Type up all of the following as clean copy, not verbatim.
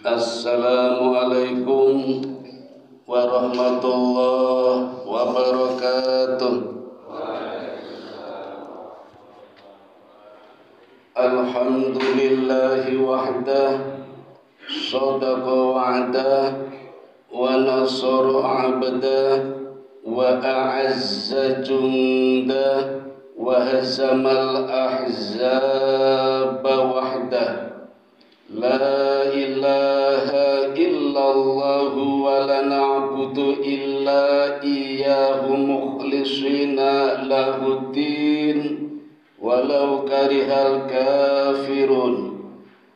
Assalamualaikum warahmatullahi wabarakatuh. Alhamdulillahi wahdah, sadaqa wa'dah, wa nasara abdah, wa a'azza jundah, wa hazamal ahzaba wahdah. La ilaha illallah wa la na'budu illa iyyahu mukhlishina lahuddin walau karihal kafirun.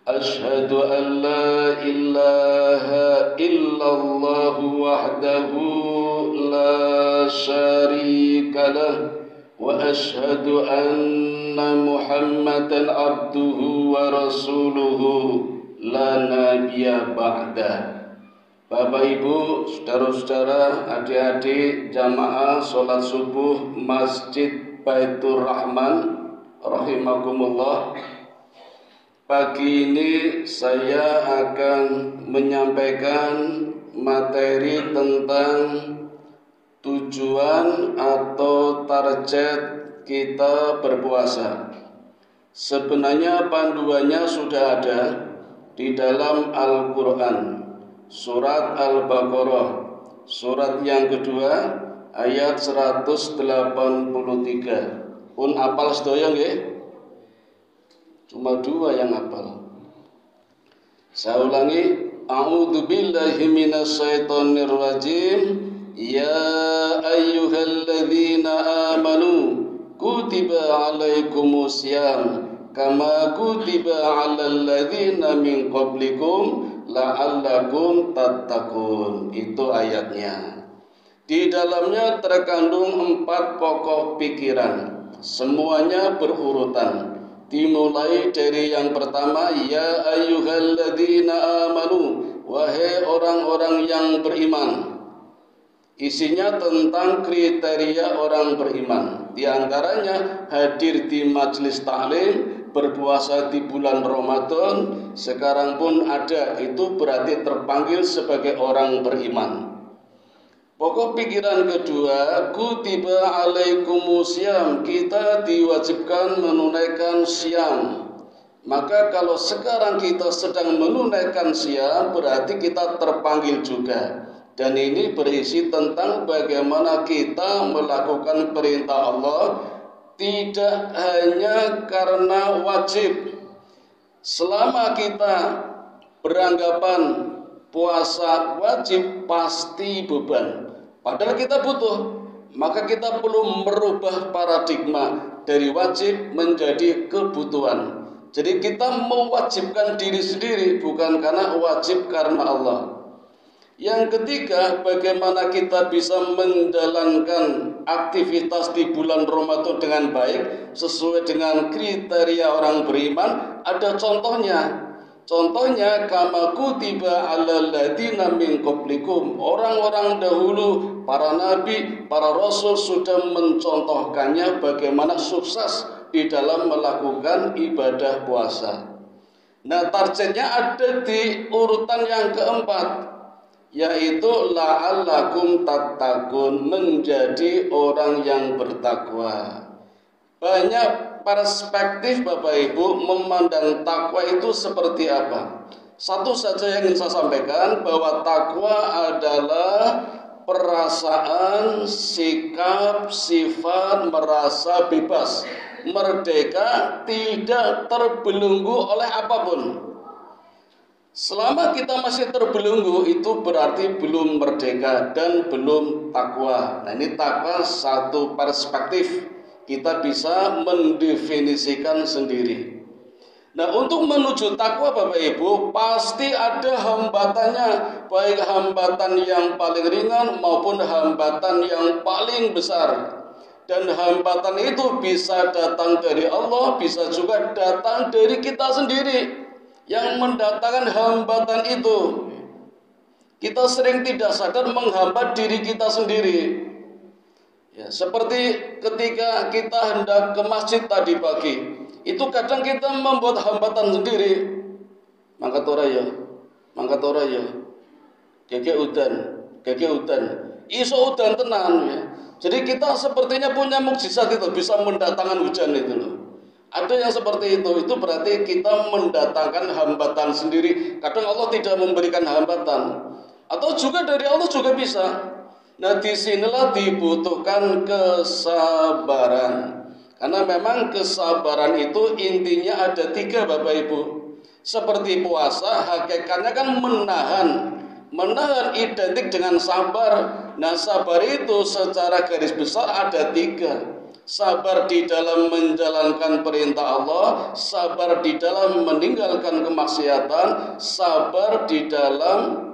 Ashhadu an la ilaha illallah wahdahu la syarika lah wa ashhadu anna Muhammadan abduhu wa rasuluhu la nabiyya ba'da. Bapak Ibu, saudara-saudara, adik-adik jamaah salat subuh Masjid Baitur Rahman rahimakumullah. Pagi ini saya akan menyampaikan materi tentang tujuan atau target kita berpuasa. Sebenarnya panduannya sudah ada di dalam Al-Quran, surat Al-Baqarah, surat yang kedua ayat 183. Pun apal sedaya nggih? Cuma dua yang hafal. Saya ulangi, a'udzu billahi minasyaitonir rajim. Ya ayyuhalladzina amanu kutiba alaikumusiyam kama kutiba alal ladzina min qablikum la'allakum tattaqun. Itu ayatnya. Di dalamnya terkandung 4 pokok pikiran. Semuanya berurutan. Dimulai dari yang pertama, ya ayyuhalladzina amanu, wahai orang-orang yang beriman. Isinya tentang kriteria orang beriman. Di antaranya hadir di majelis taklim, berpuasa di bulan Ramadan. Sekarang pun ada, itu berarti terpanggil sebagai orang beriman. Pokok pikiran kedua, kutiba alaikumusiyam, kita diwajibkan menunaikan siam. Maka kalau sekarang kita sedang menunaikan siam, berarti kita terpanggil juga. Dan ini berisi tentang bagaimana kita melakukan perintah Allah, tidak hanya karena wajib. Selama kita beranggapan puasa wajib pasti beban, padahal kita butuh, maka kita perlu merubah paradigma dari wajib menjadi kebutuhan. Jadi kita mewajibkan diri sendiri bukan karena wajib karena Allah. Yang ketiga, bagaimana kita bisa menjalankan aktivitas di bulan Ramadan dengan baik sesuai dengan kriteria orang beriman. Ada contohnya. Contohnya kama kutiba alal ladzina min qablikum. Orang-orang dahulu, para nabi, para rasul sudah mencontohkannya bagaimana sukses di dalam melakukan ibadah puasa. Nah, targetnya ada di urutan yang keempat, yaitu la'allakum tattaqun, menjadi orang yang bertakwa. Banyak perspektif Bapak Ibu memandang takwa itu seperti apa. Satu saja yang ingin saya sampaikan, bahwa takwa adalah perasaan, sikap, sifat merasa bebas, merdeka, tidak terbelenggu oleh apapun. Selama kita masih terbelenggu, itu berarti belum merdeka dan belum takwa. Nah, ini takwa satu perspektif, kita bisa mendefinisikan sendiri. Nah, untuk menuju takwa Bapak Ibu pasti ada hambatannya, baik hambatan yang paling ringan maupun hambatan yang paling besar. Dan hambatan itu bisa datang dari Allah, bisa juga datang dari kita sendiri yang mendatangkan hambatan itu. Kita sering tidak sadar menghambat diri kita sendiri. Ya, seperti ketika kita hendak ke masjid tadi pagi, itu kadang kita membuat hambatan sendiri. Maka toraya, Mangkat ora ya. Gege udan. Iso udan tenan ya. Jadi kita sepertinya punya mukjizat itu, bisa mendatangkan hujan itu loh. Ada yang seperti itu berarti kita mendatangkan hambatan sendiri. Kadang Allah tidak memberikan hambatan. Atau juga dari Allah juga bisa. Nah, disinilah dibutuhkan kesabaran. Karena memang kesabaran itu intinya ada 3 Bapak Ibu. Seperti puasa, hakikatnya kan menahan. Menahan identik dengan sabar. Nah, sabar itu secara garis besar ada 3. Sabar di dalam menjalankan perintah Allah, sabar di dalam meninggalkan kemaksiatan, sabar di dalam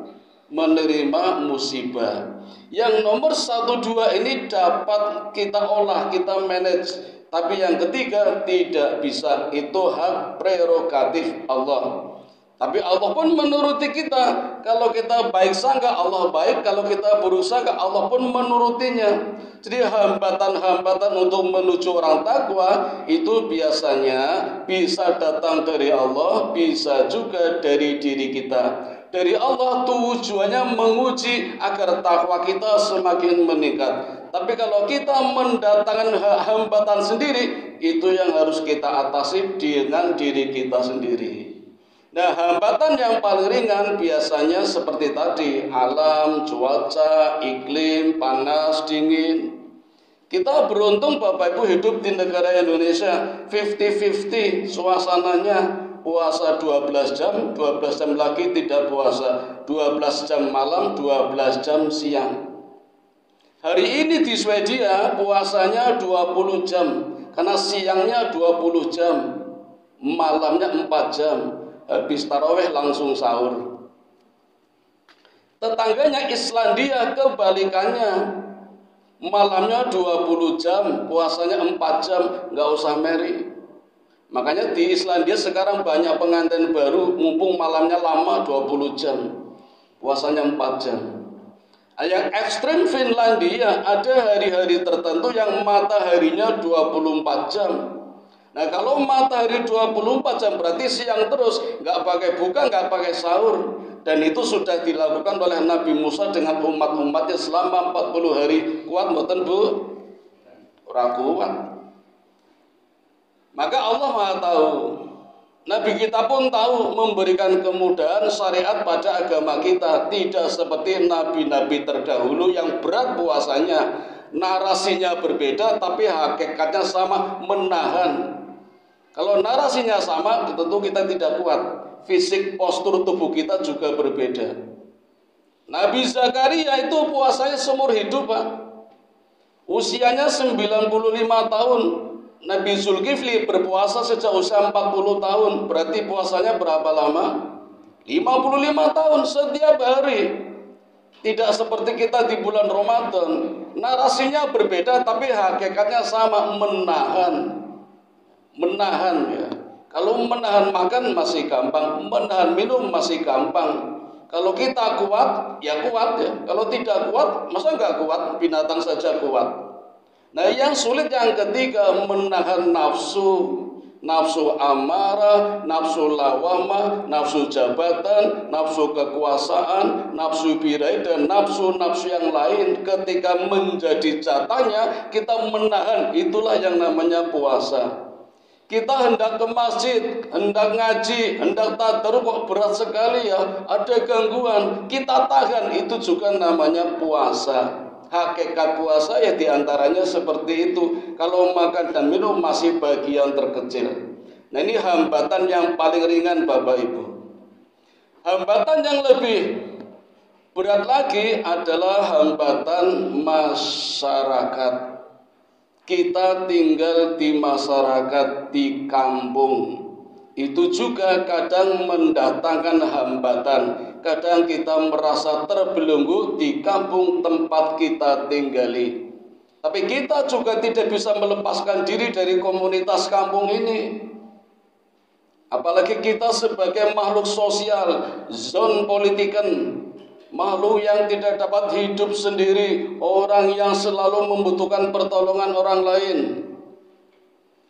menerima musibah. Yang nomor 1, 2 ini dapat kita olah, kita manage. Tapi yang ketiga tidak bisa, itu hak prerogatif Allah. Tapi Allah pun menuruti kita. Kalau kita baik sangka, Allah baik. Kalau kita buruk sangka, Allah pun menurutinya. Jadi hambatan-hambatan untuk menuju orang takwa itu biasanya bisa datang dari Allah, bisa juga dari diri kita. Dari Allah tujuannya menguji agar takwa kita semakin meningkat. Tapi kalau kita mendatangkan hambatan sendiri, itu yang harus kita atasi dengan diri kita sendiri. Nah, hambatan yang paling ringan biasanya seperti tadi, alam, cuaca, iklim, panas, dingin. Kita beruntung Bapak Ibu hidup di negara Indonesia 50-50 suasananya. Puasa 12 jam, 12 jam lagi tidak puasa. 12 jam malam, 12 jam siang. Hari ini di Swedia puasanya 20 jam. Karena siangnya 20 jam, malamnya 4 jam. Habis tarawih langsung sahur. Tetangganya Islandia kebalikannya. Malamnya 20 jam, puasanya 4 jam, nggak usah meri. Makanya di Islandia sekarang banyak pengantin baru, mumpung malamnya lama 20 jam, puasanya 4 jam. Yang ekstrim Finlandia ada hari-hari tertentu yang mataharinya 24 jam. Nah, kalau matahari 24 jam berarti siang terus, nggak pakai buka, nggak pakai sahur. Dan itu sudah dilakukan oleh Nabi Musa dengan umat-umatnya selama 40 hari. Kuat mboten Bu? Ora kuat. Maka Allah Maha tahu. Nabi kita pun tahu memberikan kemudahan syariat pada agama kita. Tidak seperti nabi-nabi terdahulu yang berat puasanya. Narasinya berbeda tapi hakikatnya sama, menahan. Kalau narasinya sama, tentu kita tidak kuat. Fisik, postur tubuh kita juga berbeda. Nabi Zakaria itu puasanya seumur hidup, Pak. Usianya 95 tahun. Nabi Zulkifli berpuasa sejak usia 40 tahun. Berarti puasanya berapa lama? 55 tahun setiap hari. Tidak seperti kita di bulan Ramadan. Narasinya berbeda tapi hakikatnya sama, menahan. Menahan ya. Kalau menahan makan masih gampang, menahan minum masih gampang. Kalau kita kuat, ya kuat ya. Kalau tidak kuat, masa nggak kuat? Binatang saja kuat. Nah, yang sulit yang ketiga, menahan nafsu. Nafsu amarah, nafsu lawamah, nafsu jabatan, nafsu kekuasaan, nafsu birahi, dan nafsu-nafsu yang lain. Ketika menjadi jatahnya, kita menahan. Itulah yang namanya puasa. Kita hendak ke masjid, hendak ngaji, hendak tadarus, kok berat sekali ya, ada gangguan, kita tahan, itu juga namanya puasa. Hakikat puasa ya diantaranya seperti itu. Kalau makan dan minum masih bagian terkecil. Nah, ini hambatan yang paling ringan Bapak Ibu. Hambatan yang lebih berat lagi adalah hambatan masyarakat. Kita tinggal di masyarakat, di kampung. Itu juga kadang mendatangkan hambatan. Kadang kita merasa terbelenggu di kampung tempat kita tinggali. Tapi kita juga tidak bisa melepaskan diri dari komunitas kampung ini. Apalagi kita sebagai makhluk sosial, zon politiken, makhluk yang tidak dapat hidup sendiri, orang yang selalu membutuhkan pertolongan orang lain.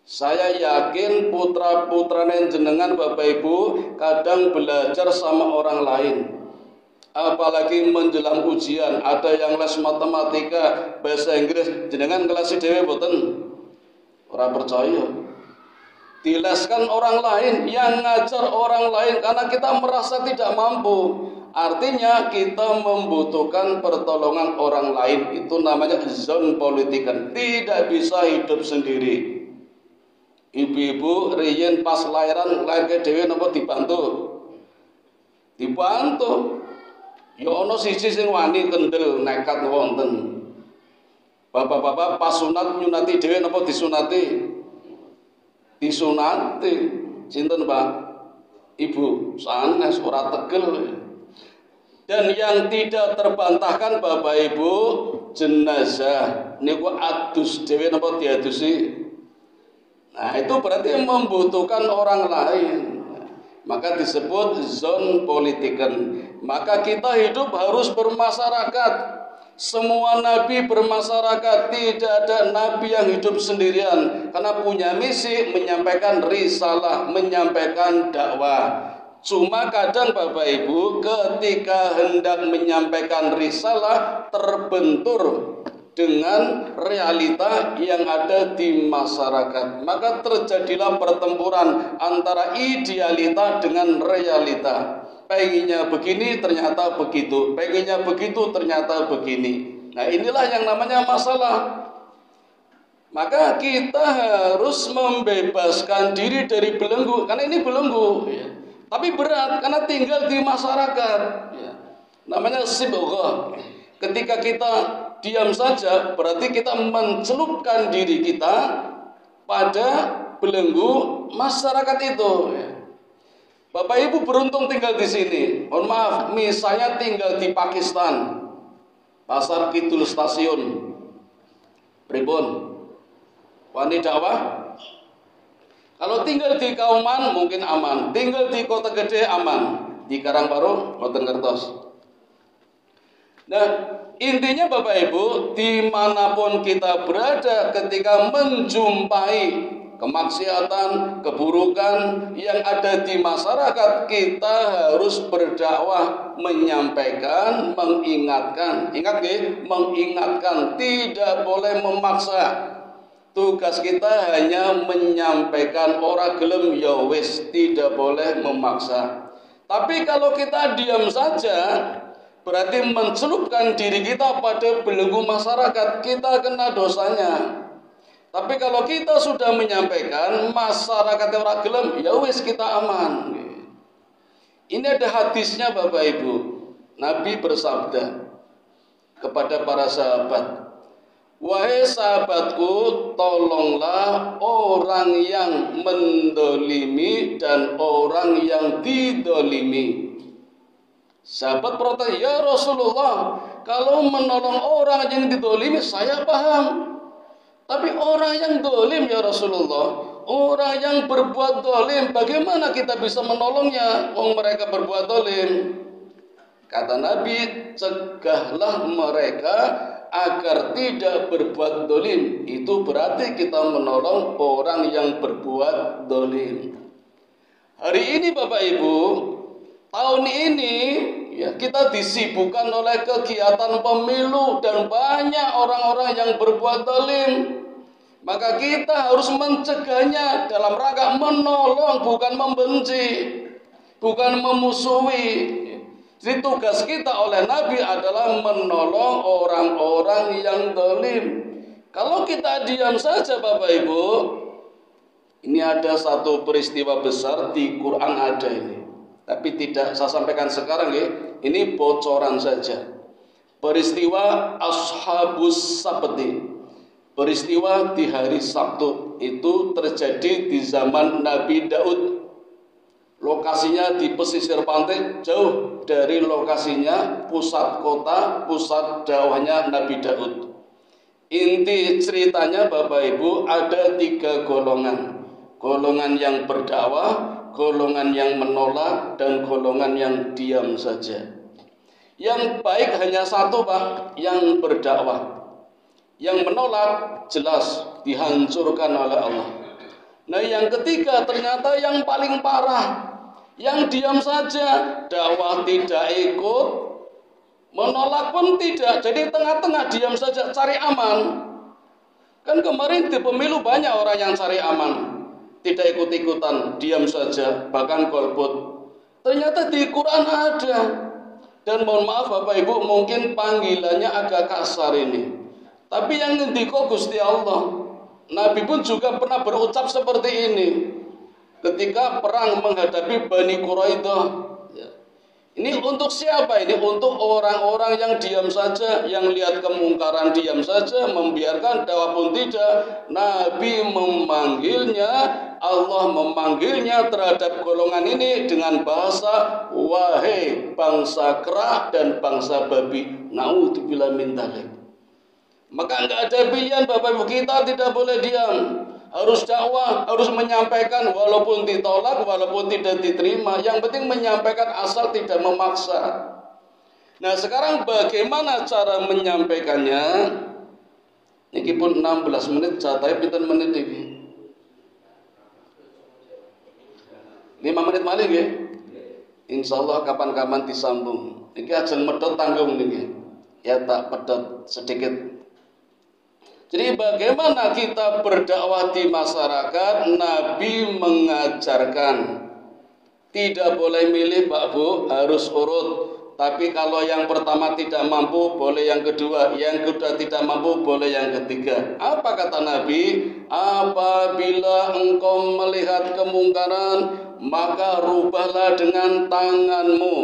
Saya yakin putra-putranya jenengan Bapak Ibu kadang belajar sama orang lain. Apalagi menjelang ujian, ada yang les matematika, bahasa Inggris, jenengan kelas dhewe boten. Ora percaya. Dileskan orang lain, yang ngajar orang lain karena kita merasa tidak mampu. Artinya kita membutuhkan pertolongan orang lain. Itu namanya zon politikan. Tidak bisa hidup sendiri. Ibu-ibu riyen pas lahiran lahir ke dhewe napa dibantu? Dibantu. Ya ana siji sing wani kendel nekat wonten. Bapak-bapak pas sunat nyunati dhewe napa disunati? Disunati. Sinten, Pak? Ibu sanes ora tegel. Dan yang tidak terbantahkan Bapak Ibu, jenazah niku adus dhewe napa diadusi? Nah, itu berarti membutuhkan orang lain. Maka disebut zon politiken. Maka kita hidup harus bermasyarakat. Semua nabi bermasyarakat. Tidak ada nabi yang hidup sendirian. Karena punya misi menyampaikan risalah, menyampaikan dakwah. Cuma kadang Bapak Ibu ketika hendak menyampaikan risalah terbentur dengan realita yang ada di masyarakat. Maka terjadilah pertempuran antara idealita dengan realita. Pengennya begini ternyata begitu, pengennya begitu ternyata begini. Nah, inilah yang namanya masalah. Maka kita harus membebaskan diri dari belenggu, karena ini belenggu ya. Tapi berat karena tinggal di masyarakat ya. Namanya sibghah. Ketika kita diam saja berarti kita mencelupkan diri kita pada belenggu masyarakat itu. Bapak Ibu beruntung tinggal di sini. Mohon maaf, misalnya tinggal di Pakistan, Pasar Kidul Stasiun, pripun? Wani dakwah? Kalau tinggal di Kauman mungkin aman, tinggal di Kota Gede aman, di Karangbaru mboten ngertos. Nah, intinya Bapak Ibu, dimanapun kita berada ketika menjumpai kemaksiatan, keburukan yang ada di masyarakat, kita harus berdakwah, menyampaikan, mengingatkan. Ingat nggih, mengingatkan, tidak boleh memaksa. Tugas kita hanya menyampaikan, ora gelem ya wis, tidak boleh memaksa. Tapi kalau kita diam saja, berarti mencelupkan diri kita pada belenggu masyarakat, kita kena dosanya. Tapi kalau kita sudah menyampaikan, masyarakat ora gelem, ya wis kita aman. Ini ada hadisnya Bapak Ibu. Nabi bersabda kepada para sahabat, wahai sahabatku, tolonglah orang yang mendolimi dan orang yang didolimi. Sahabat protes, ya Rasulullah, kalau menolong orang yang didolimi saya paham. Tapi orang yang dolim ya Rasulullah, orang yang berbuat dolim, bagaimana kita bisa menolongnya? Mereka berbuat dolim. Kata Nabi, cegahlah mereka agar tidak berbuat dolim. Itu berarti kita menolong orang yang berbuat dolim. Hari ini Bapak Ibu, tahun ini ya, kita disibukkan oleh kegiatan pemilu dan banyak orang-orang yang berbuat dolim. Maka kita harus mencegahnya dalam rangka menolong, bukan membenci, bukan memusuhi. Jadi tugas kita oleh Nabi adalah menolong orang-orang yang dolim. Kalau kita diam saja Bapak Ibu, ini ada satu peristiwa besar di Quran ada ini. Tapi tidak saya sampaikan sekarang ya. Ini bocoran saja. Peristiwa Ashabus Sabti. Peristiwa di hari Sabtu itu terjadi di zaman Nabi Daud. Lokasinya di pesisir pantai, jauh dari lokasinya pusat kota, pusat dakwahnya Nabi Daud. Inti ceritanya Bapak Ibu ada 3 golongan. Golongan yang berdakwah, golongan yang menolak, dan golongan yang diam saja. Yang baik hanya satu Pak, yang berdakwah. Yang menolak jelas dihancurkan oleh Allah. Nah, yang ketiga ternyata yang paling parah, yang diam saja, dakwah tidak ikut, menolak pun tidak. Jadi tengah-tengah diam saja, cari aman. Kan kemarin di pemilu banyak orang yang cari aman, tidak ikut-ikutan, diam saja, bahkan golput. Ternyata di Quran ada. Dan mohon maaf Bapak Ibu, mungkin panggilannya agak kasar ini. Tapi yang ngendiko Gusti Allah. Nabi pun juga pernah berucap seperti ini ketika perang menghadapi Bani Quraidah. Ini untuk siapa ini? Untuk orang-orang yang diam saja, yang lihat kemungkaran diam saja, membiarkan dakwah pun tidak. Nabi memanggilnya, Allah memanggilnya terhadap golongan ini dengan bahasa, wahai bangsa kera dan bangsa babi. Naudzubillah min dzalik. Maka enggak ada pilihan Bapak Ibu, kita tidak boleh diam. Harus dakwah, harus menyampaikan walaupun ditolak, walaupun tidak diterima. Yang penting menyampaikan asal tidak memaksa. Nah, sekarang bagaimana cara menyampaikannya? Ini pun 16 menit, jatahnya pinten menit ini? 5 menit malih ya? Insya Allah kapan-kapan disambung. Ini ajeng medot tanggung ini. Ya tak pedot sedikit. Jadi bagaimana kita berdakwah di masyarakat? Nabi mengajarkan tidak boleh milih Pak Bu, harus urut. Tapi kalau yang pertama tidak mampu, boleh yang kedua. Yang kedua tidak mampu, boleh yang ketiga. Apa kata Nabi? Apabila engkau melihat kemungkaran, maka rubahlah dengan tanganmu.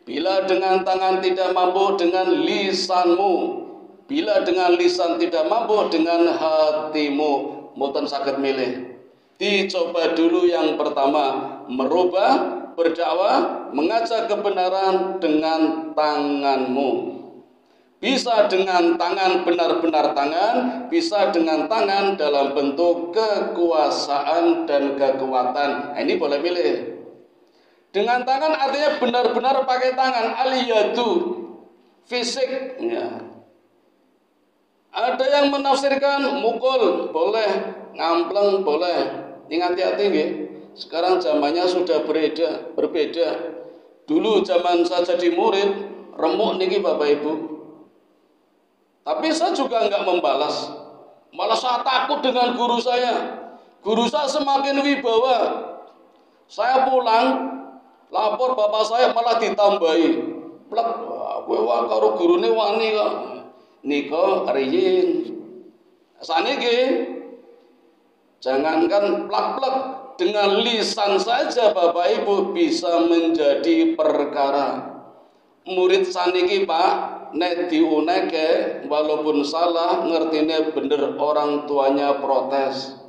Bila dengan tangan tidak mampu, dengan lisanmu. Bila dengan lisan tidak mampu, dengan hatimu. Mboten saged milih. Dicoba dulu yang pertama, merubah, berdakwah, mengajak kebenaran dengan tanganmu. Bisa dengan tangan, benar-benar tangan, bisa dengan tangan dalam bentuk kekuasaan dan kekuatan. Ini boleh milih. Dengan tangan artinya benar-benar pakai tangan, aliyadu, fisik. Ya. Ada yang menafsirkan mukul boleh, ngampleng boleh. Ingat hati-hati nggih. Sekarang zamannya sudah berbeda. Dulu zaman saya jadi murid, remuk niki Bapak Ibu. Tapi saya juga enggak membalas. Malah saya takut dengan guru saya. Guru saya semakin wibawa. Saya pulang, lapor bapak saya malah ditambahi. Plek, kowe wae karo gurune wani kok. Niko riyin saniki jangankan plak-plak, dengan lisan saja Bapak Ibu bisa menjadi perkara. Murid saniki Pak nek diuneke walaupun salah ngertine bener, orang tuanya protes.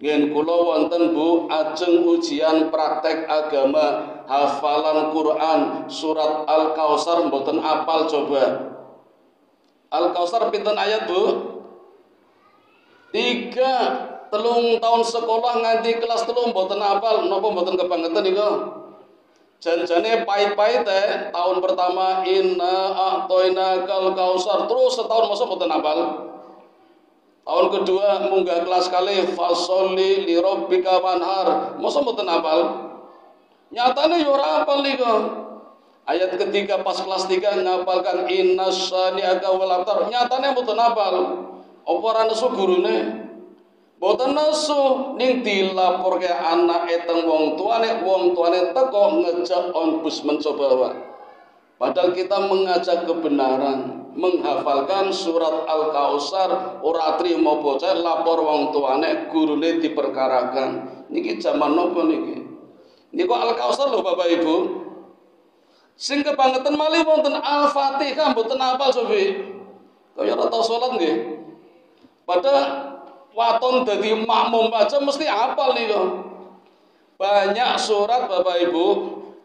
Ngen kula wonten Bu ajeng ujian praktek agama, hafalan Quran surat Al-Kautsar mboten apal coba. Al-Kautsar pinten ayat Bu? 3 tahun sekolah nganti kelas 3 mboten apal, napa mboten kebangetan niku? Janjane pahit-pahit tahun pertama inna a'toinakal kautsar, terus setahun masa mboten apal. Tahun kedua munggah kelas kali fasholli li rabbika wanhar, masa mboten apal. Nyatane yo ora apal niku. Ayat ketiga pas kelas 3 ngapalkan innasyani'aka wal abtar, nyatane mboten hafal. Apa ora nesu gurune? Mboten nesu, ning dilaporke anake teng wong tuane teko ngejak ombudsman mencoba wae. Padahal kita mengajak kebenaran, menghafalkan surat Al-Kautsar, ora trimo bocah lapor wong tuane, gurune diperkarakan. Niki zaman napa niki? Niku Al-Kautsar lho Bapak Ibu. Sing kebangetan malih wonten Al-Fatihah mboten hafal sobi. Kaya ora tau salat nggih. Padahal waton dadi makmum aja mesti hafal niku. Banyak surat Bapak Ibu,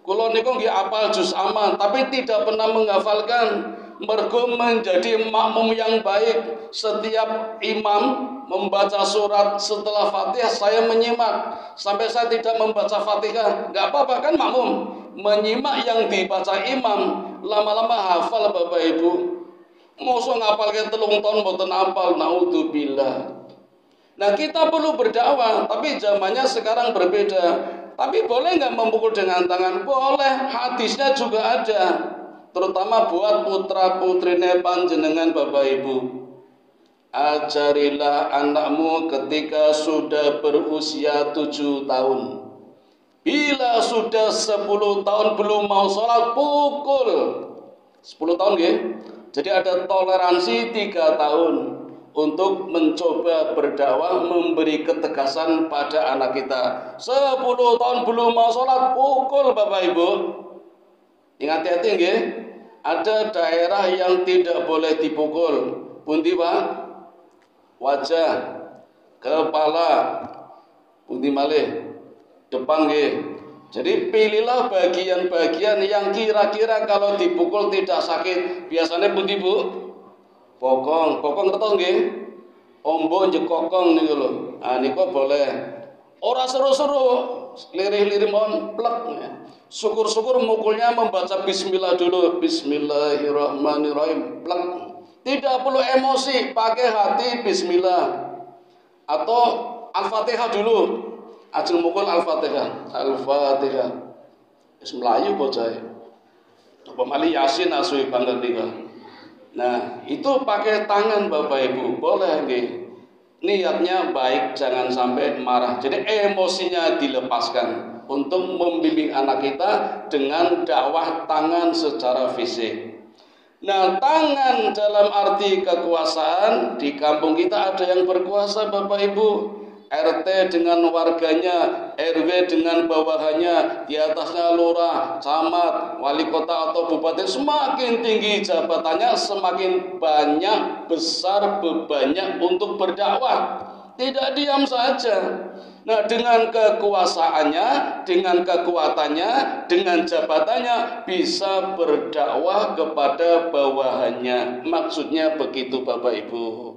kula niku nggih hafal juz aman, tapi tidak pernah menghafalkan. Mergo menjadi makmum yang baik, setiap imam membaca surat setelah Fatihah saya menyimak sampai saya tidak membaca Fatihah, nggak apa-apa kan makmum, menyimak yang dibaca imam, lama-lama hafal Bapak Ibu. Mosok ngapalke 3 tahun mboten hafal, naudzubillah. Nah, kita perlu berdakwah, tapi zamannya sekarang berbeda. Tapi boleh nggak memukul dengan tangan? Boleh, hadisnya juga ada. Terutama buat putra-putrine panjenengan Bapak Ibu. Ajarilah anakmu ketika sudah berusia 7 tahun. Bila sudah 10 tahun belum mau sholat, pukul. 10 tahun ya. Jadi ada toleransi 3 tahun untuk mencoba berdakwah, memberi ketegasan pada anak kita. 10 tahun belum mau sholat, pukul Bapak Ibu. Ingat hati ya. Ada daerah yang tidak boleh dipukul. Pundi Pak? Wajah, kepala, pundi malih, depan nggih. Jadi pilihlah bagian-bagian yang kira-kira kalau dipukul tidak sakit. Biasanya pundi Bu? Bokong, bokong ngertos nggih? Ombo njekokong niku lho. Ah niku boleh. Ora seru-seru, lirih-lirih mon plek. Syukur-syukur mukulnya membaca bismillah dulu. Bismillahirrahmanirrahim. Plek. Tidak perlu emosi, pakai hati bismillah. Atau Al-Fatihah dulu. Ajeng mukul Al-Fatihah. Al-Fatihah. Wis mlayu bocah. Apa mali Yasin asui banget nika. Nah, itu pakai tangan Bapak Ibu. Boleh nggih. Niatnya baik, jangan sampai marah. Jadi emosinya dilepaskan untuk membimbing anak kita dengan dakwah tangan secara fisik. Nah, tangan dalam arti kekuasaan, di kampung kita ada yang berkuasa Bapak Ibu. RT dengan warganya, RW dengan bawahannya, di atasnya lurah, camat, wali kota atau bupati. Semakin tinggi jabatannya, semakin banyak besar bebannya untuk berdakwah. Tidak diam saja. Nah, dengan kekuasaannya, dengan kekuatannya, dengan jabatannya bisa berdakwah kepada bawahannya. Maksudnya begitu Bapak Ibu.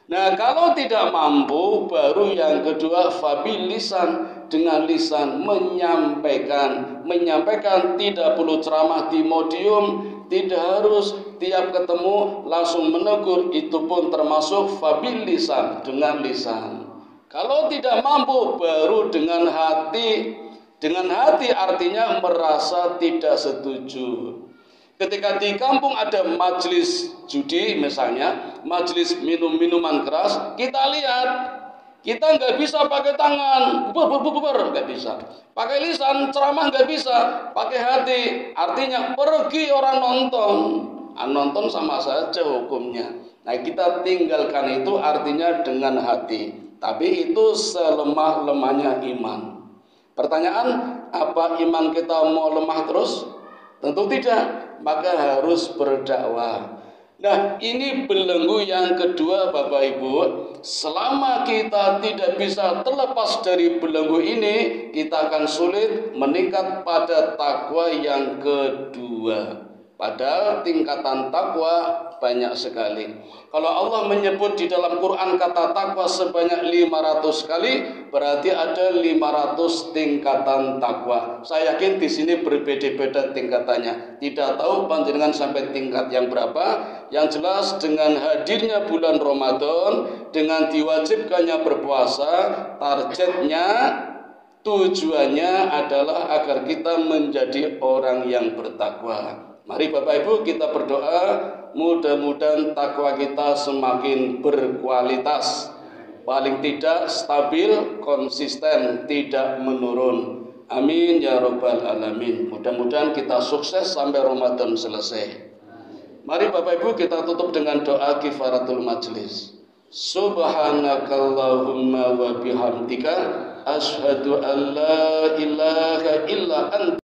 Nah, kalau tidak mampu, baru yang kedua fabil lisan, dengan lisan menyampaikan. Menyampaikan tidak perlu ceramah di podium, tidak harus tiap ketemu langsung menegur, itu pun termasuk fabil lisan, dengan lisan. Kalau tidak mampu, baru dengan hati. Dengan hati artinya merasa tidak setuju. Ketika di kampung ada majelis judi misalnya, majelis minum-minuman keras, kita lihat, kita nggak bisa pakai tangan, nggak bisa. Pakai lisan, ceramah nggak bisa, pakai hati. Artinya pergi orang nonton. Nonton sama saja hukumnya. Nah, kita tinggalkan itu artinya dengan hati. Tapi itu selemah-lemahnya iman. Pertanyaan, apa iman kita mau lemah terus? Tentu tidak. Maka harus berdakwah. Nah, ini belenggu yang kedua Bapak Ibu. Selama kita tidak bisa terlepas dari belenggu ini, kita akan sulit meningkat pada takwa yang kedua. Padahal tingkatan takwa banyak sekali. Kalau Allah menyebut di dalam Quran kata takwa sebanyak 500 kali, berarti ada 500 tingkatan takwa. Saya yakin di sini berbeda-beda tingkatannya. Tidak tahu panjenengan sampai tingkat yang berapa. Yang jelas dengan hadirnya bulan Ramadan, dengan diwajibkannya berpuasa, targetnya, tujuannya adalah agar kita menjadi orang yang bertakwa. Mari Bapak Ibu kita berdoa, mudah-mudahan takwa kita semakin berkualitas, paling tidak stabil, konsisten, tidak menurun. Amin ya Rabbal Alamin. Mudah-mudahan kita sukses sampai Ramadan selesai. Mari Bapak Ibu kita tutup dengan doa kifaratul majlis. Subhanakallahumma wa bihamdika asyhadu an la ilaha illa anta.